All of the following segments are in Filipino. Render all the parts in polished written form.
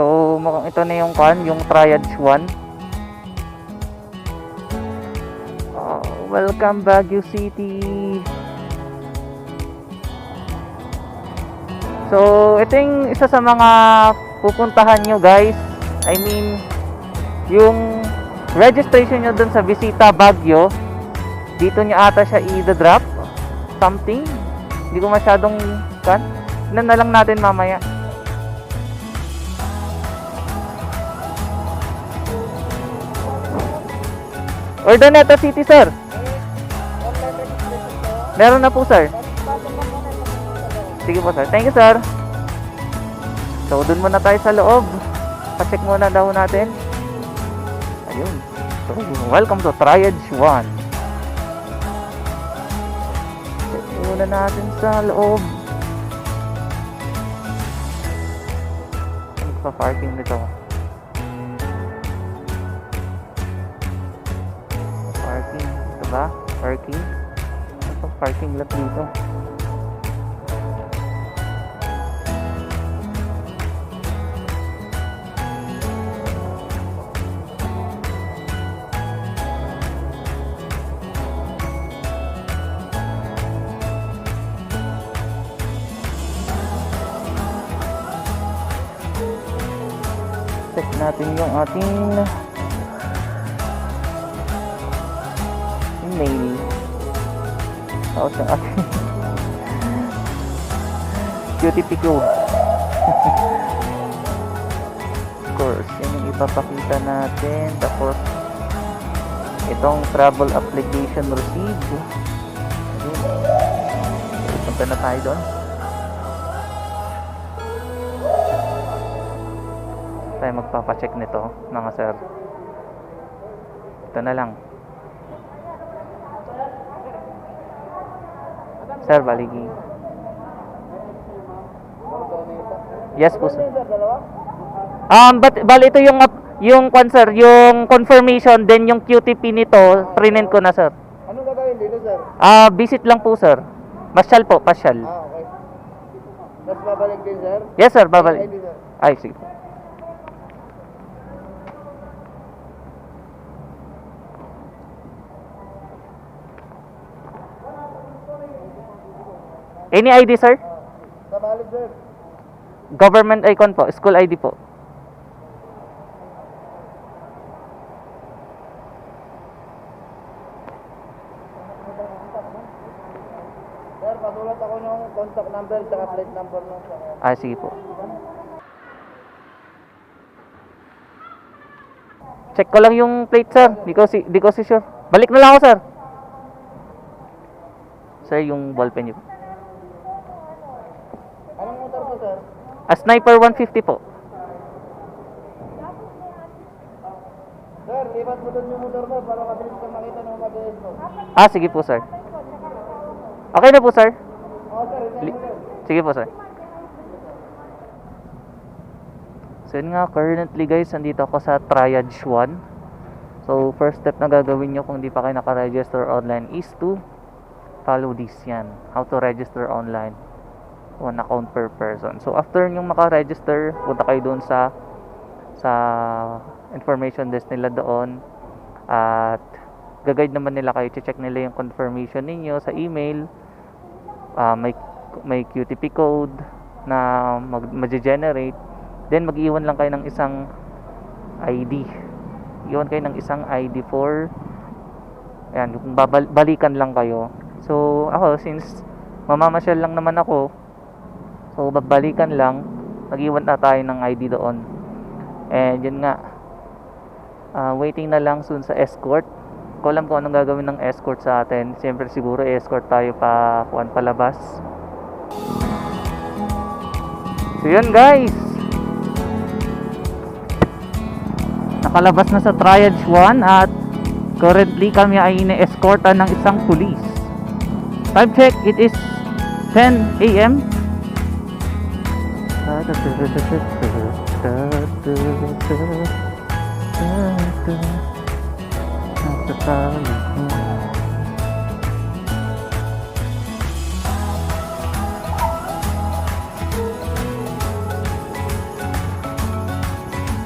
So mukhang ito na yung yung triage 1. Welcome Baguio City. So ito yung isa sa mga pupuntahan nyo guys. I mean yung registration nyo dun sa Bisita Baguio, dito nyo ata siya i-drop something. Hindi ko masyadong tignan na lang natin mamaya. Urdaneta City sir. Meron na po sir. Sige po sir. Thank you sir. So dun muna tayo sa loob. Pa-check muna daw natin. Ayun. So welcome to Triage 1. Check muna natin sa loob. Magpa-parking nito. Parking. Ito ba? Parking. Ito parking lot dito. Check natin yung ating email. Tapos yung ating QTP code. Of course, yun yung ipapakita natin. Tapos itong travel application received. Punta na tayo doon. Tayo magpapacheck nito mga sir. Ito na lang. Sir, baligi. Yes po sir. Bali ito yung sir, yung confirmation, then yung QTP nito, print ko na sir. Anong gagawin dito sir? Visit lang po sir. Pasyal po, pasyal. Okay. Tapos babalik din sir? Yes sir, babalik. Ay, sige. Any ID sir? Nabalik sir. Government icon po, school ID po. Sir, pasulat ako ng contact number at plate number ng sir. Sige po. Check ko lang yung plate sir. Di ko si sure. Balik na lang ako sir. Sir, yung ballpen niyo. Anong motor po sir? Sniper 150 po. Sir, lipat mo doon yung motor mo para mabilis ka makita ng mag-aes mo. Sige po sir. Okay na po sir. Oo sir, Sige po sir. So yun nga, currently guys, nandito ako sa Triage 1. So first step na gagawin nyo kung di pa kayo naka-register online is to follow this yan. How to register online. 1 account per person. So after nyo maka-register, punta kayo doon sa information desk nila doon. At gagayad naman nila kayo, check nila yung confirmation ninyo sa email. May QTP code na mag-generate. Then mag-iwan lang kayo ng isang ID. Iwan kayo ng isang ID for ayan, kung balikan lang kayo. So ako, since mamamasyal lang naman ako, so babalikan lang, mag-iwan na tayo ng ID doon. And yun nga, waiting na lang soon sa escort. Ko alam kung anong gagawin ng escort sa atin. Siyempre siguro escort tayo palabas. So yun guys, nakalabas na sa Triage 1 at currently kami ay ine-escortan ng isang police. Time check, it is 10 AM.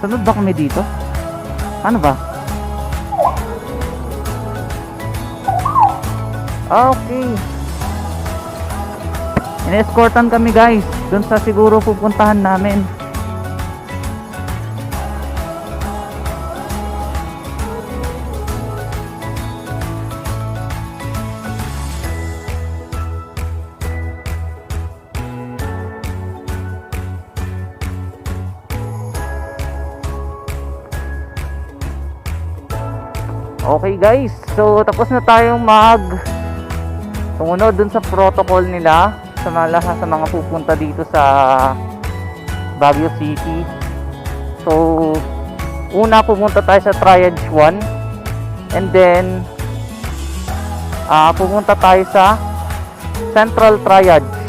Sunod ba kami dito? Ano ba? Okay. Ine-escortan kami guys dun sa siguro pupuntahan namin. Okay guys, so tapos na tayong sumunod dun sa protocol nila sa mga pupunta dito sa Baguio City. So una pumunta tayo sa Triage 1 and then pupunta tayo sa Central Triage.